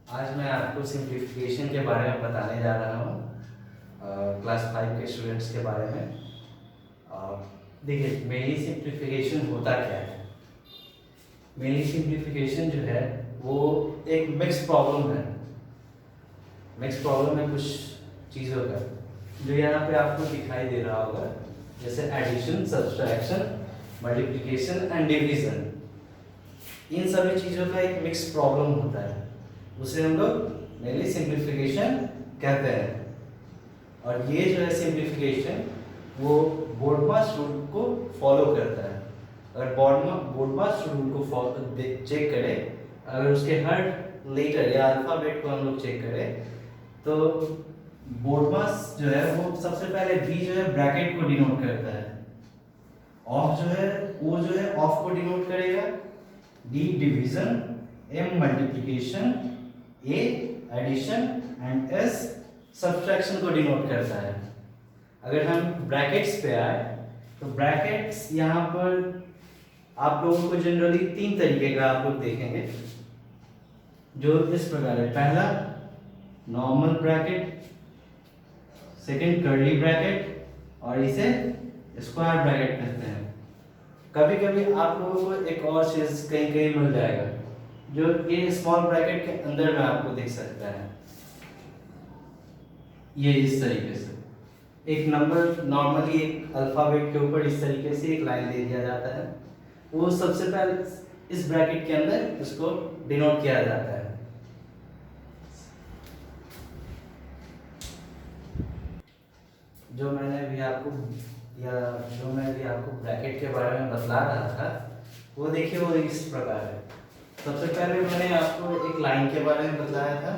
आज मैं आपको सिंप्लीफिकेशन के बारे में बताने जा रहा हूँ, क्लास 5 के स्टूडेंट्स के बारे में। देखिए, मेनली सिंप्लीफिकेशन होता क्या है। मेनली सिंप्लीफिकेशन जो है वो एक मिक्स प्रॉब्लम है। मिक्स प्रॉब्लम है कुछ चीज़ों का, जो यहाँ पे आपको दिखाई दे रहा होगा, जैसे addition, subtraction, multiplication and division. इन सभी चीज़ों का एक मिक्स प्रॉब्लम होता है, उसे हम लोग मेनली सिंप्लीफिकेशन कहते हैं। और ये जो है सिंप्लीफिकेशन वो बोर्डमास रूल को फॉलो करता है। अगर बोर्डमास रूल को चेक करें, अगर उसके हर लेटर या अल्फाबेट को हम लोग चेक करें, तो बोर्डमास जो है वो सबसे पहले बी जो है ब्रैकेट को डिनोट करता है, ऑफ जो है ओ जो है ऑफ को डिनोट करेगा, D division, M multiplication, A addition and S subtraction को डिनोट करता है। अगर हम ब्रैकेट्स पे आए तो ब्रैकेट्स यहाँ पर आप लोगों को जनरली 3 तरीके का आप लोग देखेंगे, जो इस प्रकार है। पहला normal bracket, second curly bracket, और इसे स्क्वायर ब्रैकेट कहते हैं। कभी कभी आप लोगों को एक और चीज कहीं कहीं मिल जाएगा, जो ये स्मॉल ब्रैकेट के अंदर में आपको दिख सकता है। ये इस तरीके से एक नंबर, नॉर्मली एक अल्फाबेट के ऊपर इस तरीके से एक लाइन दे दिया जाता है, वो सबसे पहले इस ब्रैकेट के अंदर इसको डिनोट किया जाता है। जो मैंने अभी आपको ब्रैकेट के बारे में बतला रहा था, वो देखिए वो इस प्रकार है। सबसे पहले मैंने आपको एक लाइन के बारे में बताया था,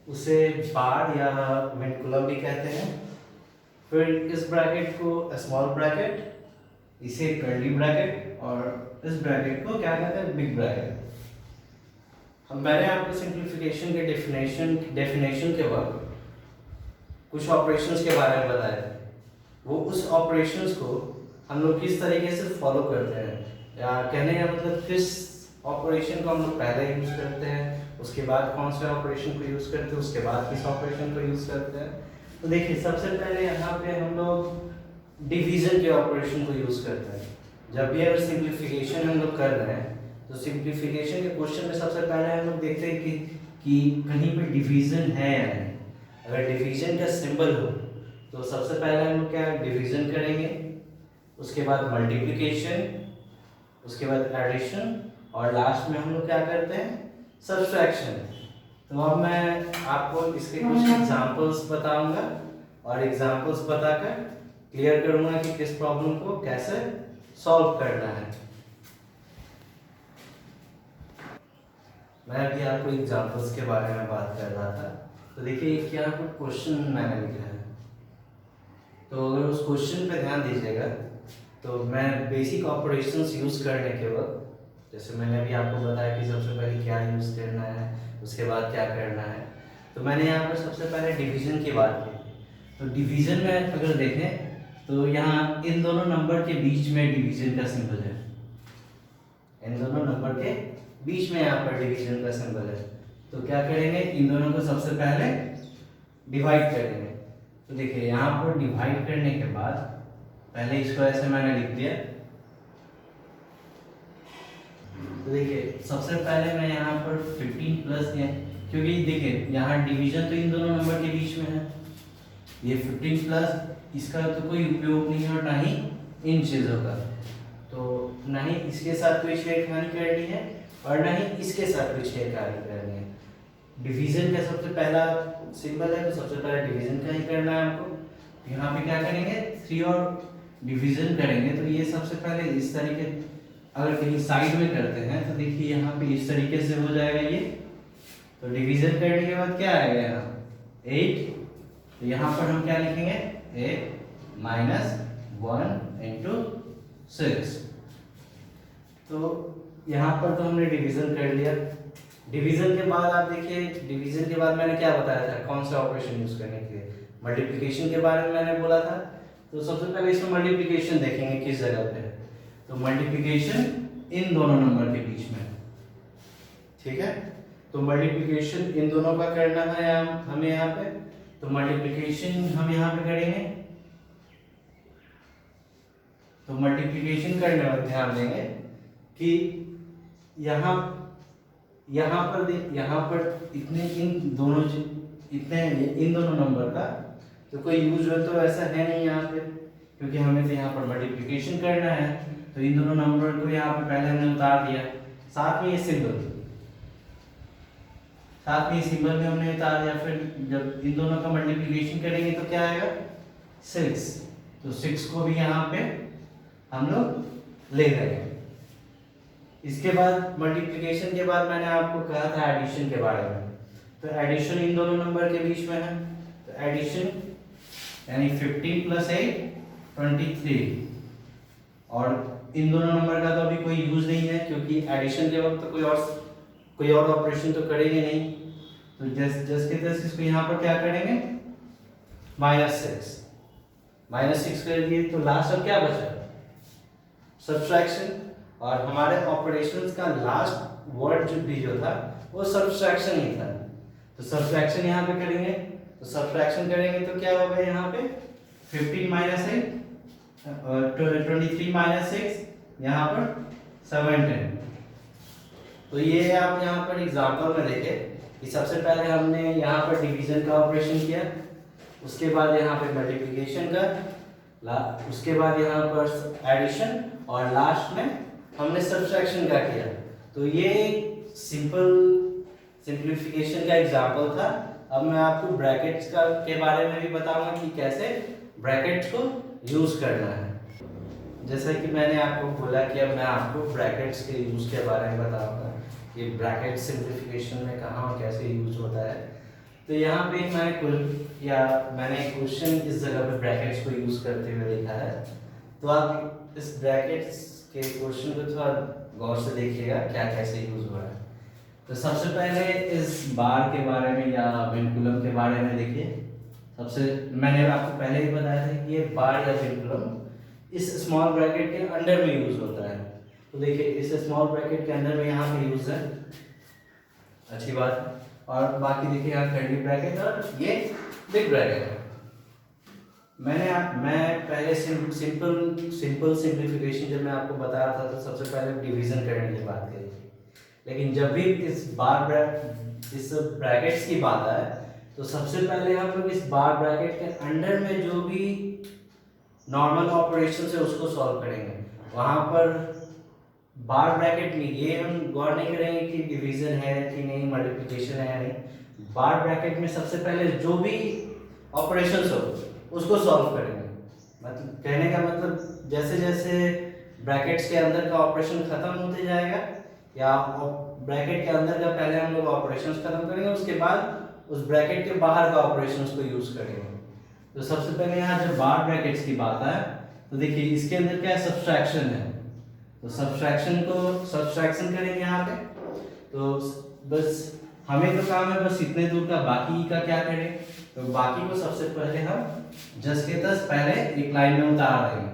उसे बार या विंकुलम भी कहते हैं। फिर इस ब्रैकेट को स्मॉल ब्रैकेट, इसे कर्ली ब्रैकेट, और इस ब्रैकेट को क्या कहते हैं, बिग ब्रैकेट। मैंने आपको सिंप्लीफिकेशन के डेफिनेशन के वक्त कुछ ऑपरेशंस के बारे में बताया था। वो उस ऑपरेशंस को हम लोग किस तरीके से फॉलो करते हैं, या कहने का मतलब किस ऑपरेशन को हम लोग पहले यूज करते हैं, उसके बाद कौन से ऑपरेशन को यूज करते हैं, उसके बाद किस ऑपरेशन को यूज करते हैं। तो देखिए, सबसे पहले यहाँ पे हम लोग डिवीजन के ऑपरेशन को यूज करते हैं। जब भी अगर सिंप्लीफिकेशन हम लोग कर रहे हैं, तो सिंप्लीफिकेशन के क्वेश्चन में सबसे पहले हम लोग देखते हैं कि कहीं पे डिवीजन है या नहीं। अगर डिवीजन का सिंबल हो तो सबसे पहले हम लोग क्या डिवीजन करेंगे, उसके बाद मल्टीप्लिकेशन, उसके बाद एडिशन, और लास्ट में हम लोग क्या करते हैं, सब्ट्रैक्शन। तो अब मैं आपको इसके कुछ एग्जांपल्स बताऊंगा, और एग्जांपल्स बताकर क्लियर करूंगा कि किस प्रॉब्लम को कैसे सॉल्व करना है। मैं अभी आपको एग्जांपल्स के बारे में बात कर रहा था। तो देखिए, क्या कुछ क्वेश्चन मैंने लिखा है, तो अगर उस क्वेश्चन पे ध्यान दीजिएगा, तो मैं बेसिक ऑपरेशंस यूज करने के वक्त, जैसे मैंने अभी आपको बताया कि सबसे पहले क्या यूज करना है, उसके बाद क्या करना है, तो मैंने यहाँ पर सबसे पहले डिवीजन की बात की। तो डिवीजन में अगर देखें तो यहाँ इन दोनों नंबर के बीच में डिवीजन का सिंबल है, इन दोनों नंबर के बीच में यहाँ पर डिवीजन का सिंबल है। तो क्या करेंगे, इन दोनों को सबसे पहले डिवाइड करेंगे। तो देखिए, यहाँ पर डिवाइड करने के बाद पहले इसको ऐसे मैंने लिख दिया। तो देखिए, सबसे पहले मैं यहाँ पर 15 प्लस दिया, क्योंकि देखिए यहाँ डिवीजन तो इन दोनों नंबर के बीच में है। ये 15 प्लस, इसका तो कोई उपयोग नहीं है, और ना ही इन चीज़ों का, तो ना ही इसके साथ कोई छेड़खानी करनी है, और ना ही इसके साथ कोई छेड़खानी करनी है। डिवीजन का सबसे पहला सिंबल है, तो सबसे पहले डिवीजन का ही करना है हमको। यहाँ पे क्या करेंगे, 3 और डिवीजन करेंगे, तो ये सबसे पहले इस तरीके, अगर कहीं साइड में करते हैं तो देखिए यहाँ पे इस तरीके से हो जाएगा ये। तो डिवीजन करने के बाद क्या आएगा, यहाँ 8, तो यहाँ पर हम क्या लिखेंगे, 8 माइनस 1 इंटू 6। तो यहाँ पर तो हमने डिवीजन कर लिया। डिवीजन के बाद आप देखिए, डिवीजन के बाद मैंने क्या बताया था, कौन सा ऑपरेशन यूज करने के लिए, मल्टीप्लिकेशन के बारे में मैंने बोला था। तो सबसे पहले इसमें मल्टीप्लिकेशन देखेंगे किस जगह पे है, तो मल्टीप्लिकेशन इन दोनों नंबर के बीच में, ठीक है। तो मल्टीप्लिकेशन इन दोनों का करना है हमें यहाँ पे, तो मल्टीप्लिकेशन हम यहाँ पे करेंगे। तो मल्टीप्लिकेशन करने में ध्यान देंगे कि यहाँ पर इतने इन दोनों नंबर का तो कोई यूज हो तो ऐसा है नहीं यहाँ पे, क्योंकि हमें तो यहाँ पर मल्टीप्लिकेशन करना है। तो इन दोनों नंबर को यहाँ पे पहले हमने उतार दिया, साथ में ये सिंबल में हमने उतार दिया। फिर जब इन दोनों का मल्टीप्लिकेशन करेंगे तो क्या आएगा 6, तो 6 को भी यहाँ पे हम लोग ले लेंगे। इसके बाद मल्टीप्लिकेशन के बाद मैंने आपको कहा था एडिशन के बारे में, तो एडिशन इन दोनों नंबर के बीच में है, तो एडिशन यानी 15 + 8 23, और इन दोनों नंबर का तो अभी कोई यूज नहीं है, क्योंकि एडिशन के वक्त तो कोई और ऑपरेशन तो करेंगे नहीं। तो जस्ट के तस इसको यहाँ पर क्या करेंगे -6 कर दिए, तो लास्ट अब क्या बचा सब्ट्रैक्शन, और हमारे ऑपरेशंस का लास्ट वर्ड जो था वो सब्ट्रैक्शन ही था। तो सब्ट्रैक्शन यहाँ पे करेंगे, तो सब्ट्रैक्शन करेंगे तो क्या होगा यहाँ पे 15 - 8 और 23 - 6 यहाँ पर 17। तो ये आप यहाँ पर एग्जाम्पल में देखें कि सबसे पहले हमने यहाँ पर डिवीजन का ऑपरेशन किया, उसके बाद यहाँ पे मल्टीप्लिकेशन का, उसके बाद यहाँ पर एडिशन, और लास्ट में हमने सब्ट्रैक्शन का किया। तो ये सिंपलीफिकेशन का एग्जाम्पल था। अब मैं आपको ब्रैकेट्स के बारे में भी बताऊंगा कि कैसे ब्रैकेट्स को यूज करना है। जैसा कि मैंने आपको बोला कि अब मैं आपको ब्रैकेट्स के यूज के बारे में बताऊंगा कि ब्रैकेट सिंपलीफिकेशन में कहाँ और कैसे यूज होता है। तो यहाँ पे मैंने क्वेश्चन इस जगह पे ब्रैकेट्स को यूज करते हुए लिखा है, तो आप इस ब्रैकेट्स के क्वेश्चन को थोड़ा गौर से देखिएगा क्या कैसे यूज हो रहा है। तो सबसे पहले इस बार के बारे में या विनकुलम के बारे में देखिए। मैंने आपको पहले ही बताया था कि ये बार या विनकुलम इस स्मॉल ब्रैकेट के अंडर में यूज होता है। तो देखिए इस स्मॉल ब्रैकेट के अंदर में यहाँ पे यूज है, अच्छी बात। और बाकी देखिए यहाँ कर्ली ब्रैकेट और ये बिग ब्रैकेट है। मैं पहले सिंपल सिंप्लीफिकेशन जब मैं आपको बता रहा था तो सबसे पहले डिवीजन करने की बात करी थी, लेकिन जब भी इस ब्रैकेट्स की बात आए तो सबसे पहले हम लोग इस बार ब्रैकेट के अंडर में जो भी नॉर्मल ऑपरेशन है उसको सॉल्व करेंगे। वहां पर बार ब्रैकेट में ये हम गौर नहीं करेंगे कि डिवीजन है कि नहीं, मल्टीप्लिकेशन है या नहीं। बार ब्रैकेट में सबसे पहले जो भी ऑपरेशंस हो उसको सॉल्व करेंगे। मतलब कहने का मतलब जैसे जैसे ब्रैकेट्स के अंदर का ऑपरेशन खत्म होते जाएगा या ब्रैकेट के अंदर का पहले हम लोग ऑपरेशंस खत्म करेंगे, उसके बाद उस ब्रैकेट के बाहर का ऑपरेशंस को यूज करेंगे। तो सबसे पहले यहाँ जब बार ब्रैकेट्स की बात है तो देखिए इसके अंदर क्या है, सब्ट्रैक्शन है। तो सब्ट्रैक्शन करेंगे यहाँ पे। तो बस हमें तो काम है बस इतने दूर का, बाकी का क्या करें। तो बाकी को सबसे पहले हम जस के तस पहले एक लाइन में उतार देंगे।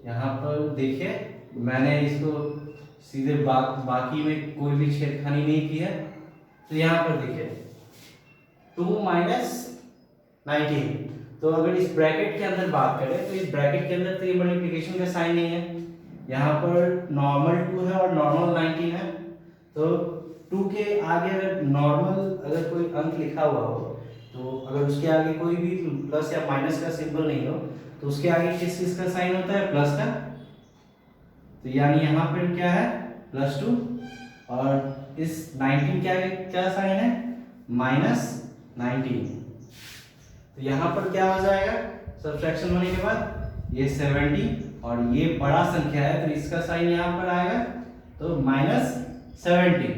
यहाँ पर देखिए मैंने इसको सीधे बाकी में कोई भी छेड़खानी नहीं की है। तो यहाँ पर देखिए 2 - 19। तो अगर इस ब्रैकेट के अंदर बात करें तो इस ब्रैकेट के अंदर तो ये मल्टीप्लिकेशन का साइन नहीं है, यहाँ पर नॉर्मल 2 है और नॉर्मल 19 है। तो 2 के आगे अगर कोई अंक लिखा हुआ हो तो अगर उसके आगे कोई भी प्लस या माइनस का सिंबल नहीं हो तो उसके आगे किस चीज का साइन होता है, प्लस का। तो यानी यहाँ पर क्या है +2 और इस 19 के आगे क्या साइन है -19। तो यहाँ पर क्या हो जाएगा सब्ट्रैक्शन होने के बाद ये 70 और ये बड़ा संख्या है तो इसका साइन यहाँ पर आएगा तो -70।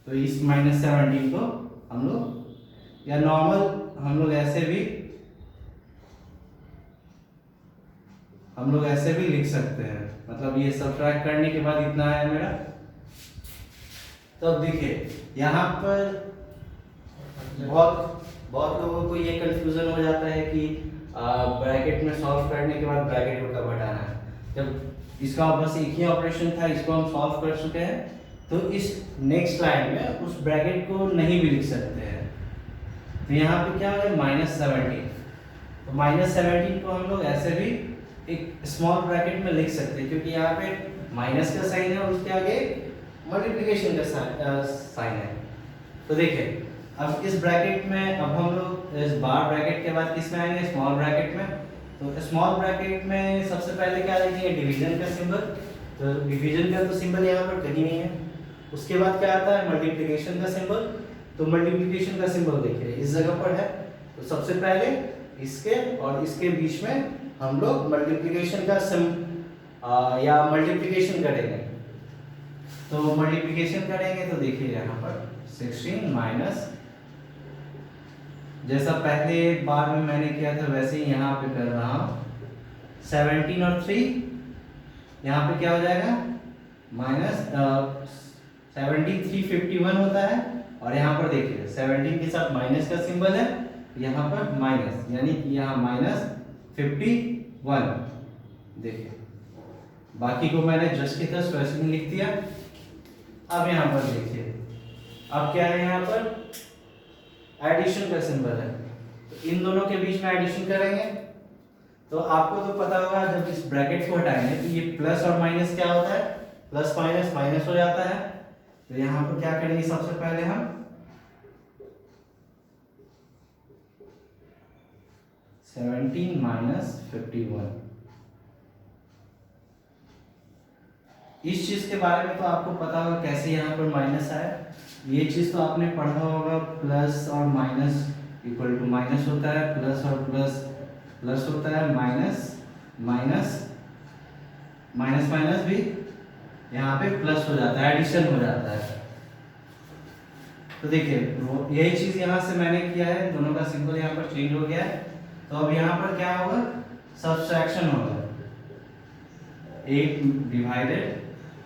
तो इस -17 को हम लोग या नॉर्मल हम लोग ऐसे भी लिख सकते हैं। मतलब ये सब्ट्रैक्ट करने के बाद इतना है मेरा। तो अब देखिए यहाँ पर बहुत लोगों को ये कंफ्यूजन हो जाता है कि ब्रैकेट में सॉल्व करने के बाद ब्रैकेट को कब हटाना है। जब इसका बस एक ही ऑपरेशन था, इसको हम सॉल्व कर चुके हैं तो इस नेक्स्ट लाइन में उस ब्रैकेट को नहीं भी लिख सकते हैं। तो यहाँ पे क्या है -17, तो -17 को हम लोग ऐसे भी एक स्मॉल ब्रैकेट में लिख सकते हैं, क्योंकि यहाँ पे माइनस का साइन है और उसके आगे मल्टीप्लिकेशन का साइन है। तो देखिए अब इस ब्रैकेट में, अब हम लोग इस बार ब्रैकेट के बाद किस में आएंगे, स्मॉल ब्रैकेट में। तो स्मॉल ब्रैकेट में सबसे पहले क्या लिखेंगे, डिवीजन का सिंबल। तो डिवीजन का तो सिंबल यहाँ पर कहीं नहीं है। उसके बाद क्या आता है, मल्टीप्लिकेशन का सिंबल। तो मल्टीप्लिकेशन का सिंबल देखिए इस जगह पर है। तो सबसे पहले इसके और इसके बीच में हम लोग मल्टीप्लिकेशन का या मल्टीप्लिकेशन करेंगे। तो मल्टीप्लिकेशन करेंगे तो देखिए यहाँ पर 16 माइनस, जैसा पहले बार में मैंने किया था वैसे ही यहाँ पे कर रहा हूँ। 17 और 3 यहाँ पे क्या हो जाएगा, माइनस 17 3 51 होता है। और यहाँ पर देखिए 17 के साथ माइनस का सिंबल है, यहाँ पर माइनस, यानी कि यहाँ -51। देखिए बाकी को मैंने जस्ट की तरह वैसे ही लिख दिया। अब यहाँ पर देखिए अब क्या है, यहाँ पर एडिशन का सिंबल है। तो इन दोनों के बीच में एडिशन करेंगे। तो आपको तो पता होगा जब इस ब्रैकेट को हटाएंगे तो ये प्लस और माइनस क्या होता है, प्लस माइनस माइनस हो जाता है। तो यहाँ पर क्या करेंगे, सबसे पहले हम 17 माइनस 51। इस चीज के बारे में तो आपको पता होगा कैसे यहाँ पर माइनस आया। ये चीज तो आपने पढ़ा होगा, प्लस और माइनस इक्वल टू माइनस होता है, प्लस और प्लस प्लस होता है, माइनस माइनस माइनस माइनस भी यहाँ पे प्लस हो जाता है, एडिशन हो जाता है। तो देखिए यही चीज यहाँ से मैंने किया है, दोनों का सिंबल यहाँ पर चेंज हो गया है। तो अब यहाँ पर क्या होगा, सब्सट्रैक्शन होगा, 8 डिवाइडेड,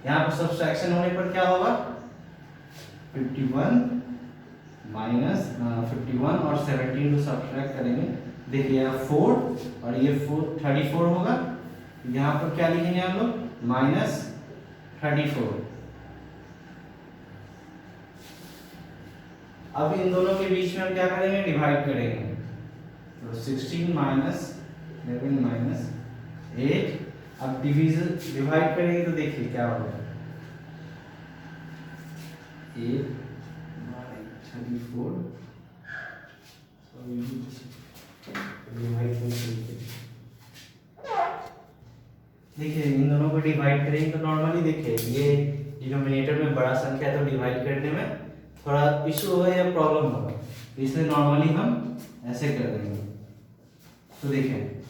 यहाँ पर सब्सट्रैक्शन होने पर क्या होगा, 51 माइनस 51 और 17 को सब्सट्रैक्ट करेंगे। देखिए यहाँ 4 और ये 34 होगा। यहाँ पर क्या लिखेंगे हम लोग, -34। अब इन दोनों के बीच में हम क्या करेंगे, डिवाइड करेंगे। तो 16 माइनस 11 माइनस 8। अब डिवीजन डिवाइड करेंगे तो देखिए क्या होगा, 8 34। देखिए इन दोनों को डिवाइड करेंगे तो नॉर्मली देखिए ये डिनोमिनेटर में बड़ा संख्या है तो डिवाइड करने में थोड़ा इशू होगा या प्रॉब्लम होगा, इसलिए नॉर्मली हम ऐसे कर देंगे। तो देखिए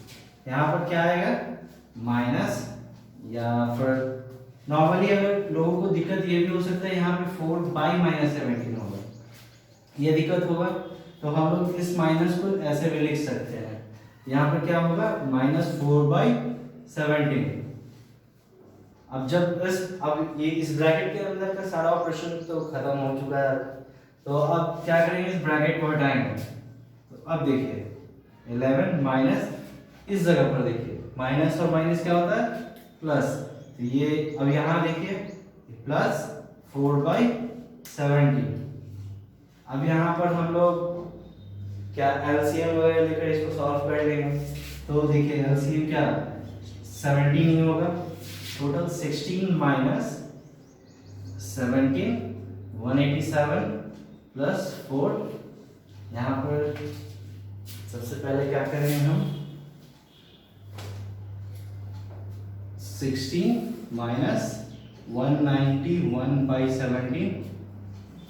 यहाँ पर क्या आएगा, माइनस, या फिर नॉर्मली अगर लोगों को दिक्कत ये भी हो सकता है यहाँ पे 4/-17 होगा, ये दिक्कत होगा। तो हम लोग इस माइनस को ऐसे भी लिख सकते हैं, यहाँ पर क्या होगा, -4/17। अब जब अब ये इस ब्रैकेट के अंदर का सारा ऑपरेशन तो खत्म हो चुका है। तो अब क्या करेंगे, इस ब्रैकेट को हटाएंगे। तो अब देखिए 11 माइनस, इस जगह पर देखिए माइनस और माइनस क्या होता है, प्लस। तो ये अब यहाँ देखिए प्लस 4/17। अब यहाँ पर हम लोग क्या एलसीएम वगैरह लेकर इसको सॉल्व कर लेंगे। तो देखिए एलसीएम क्या 17 ही होगा, टोटल 16 माइनस 17 187 प्लस 4। यहाँ पर सबसे पहले क्या करेंगे हम, 16 माइनस 191/17।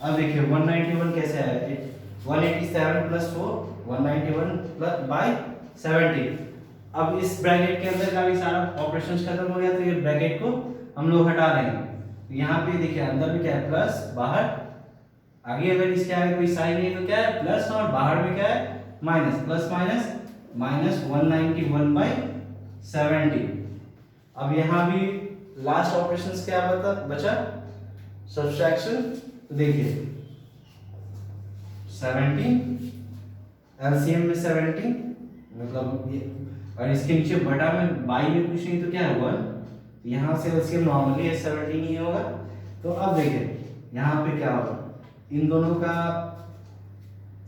अब देखिए 191 कैसे आया, 187 प्लस 4 191/17। अब इस ब्रैकेट के अंदर का भी सारा ऑपरेशंस खत्म हो गया, तो ये ब्रैकेट को हम लोग हटा देंगे। यहाँ पे देखिए अंदर भी क्या है, प्लस, बाहर आगे अगर इसके आगे कोई साइन नहीं तो क्या है, प्लस, और बाहर में क्या है, माइनस, प्लस माइनस माइनस 191/17। अब यहाँ भी लास्ट ऑपरेशंस क्या बचा, सब्सट्रैक्शन। तो देखिए 17 एलसीएम में 17 मतलब ये, और इसके नीचे बटा में बाई में कुछ नहीं तो क्या है 1। यहाँ से एलसीएम नॉर्मली 17 ही होगा। तो अब देखिए यहाँ पे क्या होगा, इन दोनों का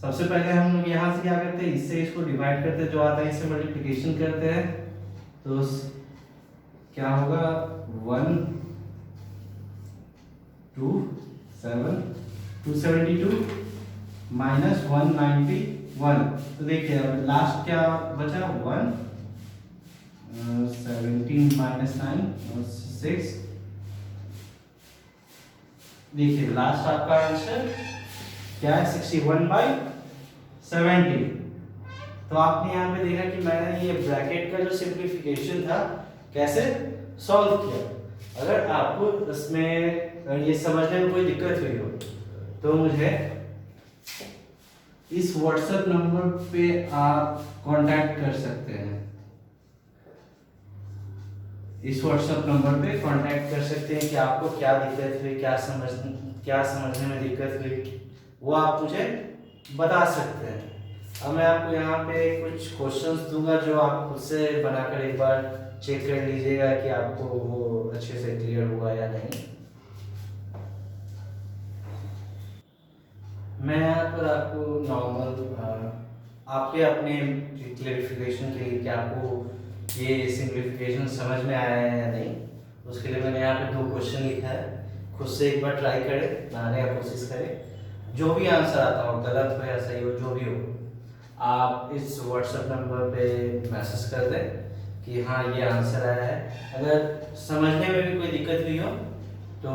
सबसे पहले हम लोग यहाँ से क्या करते हैं, इससे इसको डिवाइड करते हैं, जो आता है इससे मल्टीप्लिकेशन करते हैं। तो क्या होगा 1 2 7 272 माइनस 191। तो देखिए लास्ट क्या बचा 1 17 माइनस 9 और 6। देखिए लास्ट आपका आंसर क्या है 61/70। तो आपने यहाँ पे देखा कि मैंने ये ब्रैकेट का जो सिंप्लीफिकेशन था कैसे सॉल्व किया। अगर आपको इसमें ये समझने में कोई दिक्कत हुई हो तो मुझे इस व्हाट्सएप नंबर पे आप कांटेक्ट कर सकते हैं। इस व्हाट्सएप नंबर पे कांटेक्ट कर सकते हैं कि आपको क्या दिक्कत हुई, क्या समझने में दिक्कत हुई, वो आप मुझे बता सकते हैं। अब मैं आपको यहाँ पे कुछ क्वेश्चंस दूंगा जो आप खुद से बनाकर एक बार चेक कर लीजिएगा कि आपको वो अच्छे से क्लियर हुआ या नहीं। मैं यहाँ पर आपको नॉर्मल आपके अपने क्लैरिफिकेशन के लिए कि आपको ये सिंप्लीफिकेशन समझ में आया है या नहीं, उसके लिए मैंने यहाँ पे 2 क्वेश्चन लिखा है। खुद से एक बार ट्राई करें, बनाने का कोशिश करें। जो भी आंसर आता हो, गलत हो या सही हो, जो भी हो, आप इस व्हाट्सएप नंबर पे मैसेज कर दें कि हाँ ये आंसर आया है। अगर समझने में भी कोई दिक्कत हुई हो तो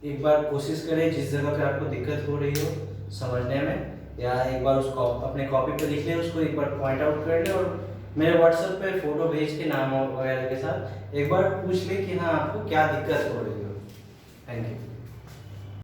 एक बार कोशिश करें, जिस जगह पे आपको दिक्कत हो रही हो समझने में, या एक बार उसको अपने कॉपी पे लिख लें, उसको एक बार पॉइंट आउट कर लें और मेरे व्हाट्सएप पे फोटो भेज के नाम वगैरह के साथ एक बार पूछ लें कि हाँ आपको क्या दिक्कत हो रही हो। Thank you.